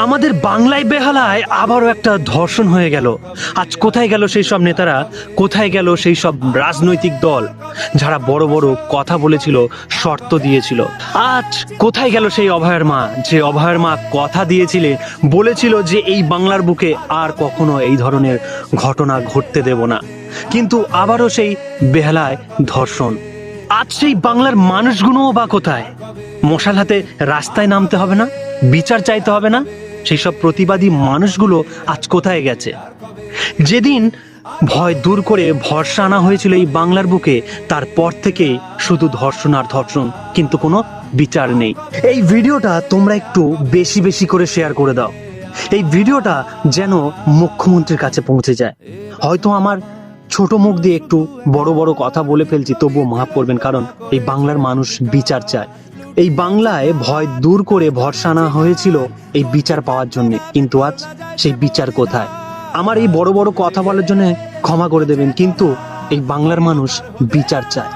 আমাদের বাংলায় বেহালায় আবারও একটা ধর্ষণ হয়ে গেল। আজ কোথায় গেল সেই সব নেতারা, কোথায় গেল সেই সব রাজনৈতিক দল যারা বড় বড় কথা বলেছিল, শর্ত দিয়েছিল? আজ কোথায় গেল সেই অভয়ের মা, যে অভয়ের মা কথা দিয়েছিলে, বলেছিল যে এই বাংলার বুকে আর কখনো এই ধরনের ঘটনা ঘটতে দেব না, কিন্তু আবারও সেই বেহালায় ধর্ষণ। আজ সেই বাংলার মানুষগুলোও বা কোথায়? মশাল হাতে রাস্তায় নামতে হবে না? বিচার চাইতে হবে না? সেই সব প্রতিবাদী মানুষগুলো আজ কোথায় গেছে? যেদিন ভয় দূর করে ভরসা আনা হয়েছিল এই বাংলার বুকে, তারপর থেকে শুধু ধর্ষণ আর ধর্ষণ, কিন্তু কোনো বিচার নেই। এই ভিডিওটা তোমরা একটু বেশি বেশি করে শেয়ার করে দাও। এই ভিডিওটা যেন মুখ্যমন্ত্রীর কাছে পৌঁছে যায়। হয়তো আমার ছোট মুখ দিয়ে একটু বড় বড় কথা বলে ফেলছি, তবুও মাফ করবেন, কারণ এই বাংলার মানুষ বিচার চায়। এই বাংলায় ভয় দূর করে ভরসা আনা হয়েছিল এই বিচার পাওয়ার জন্য, কিন্তু আজ সেই বিচার কোথায়? আমার এই বড় বড় কথা বলার জন্য ক্ষমা করে দেবেন, কিন্তু এই বাংলার মানুষ বিচার চায়।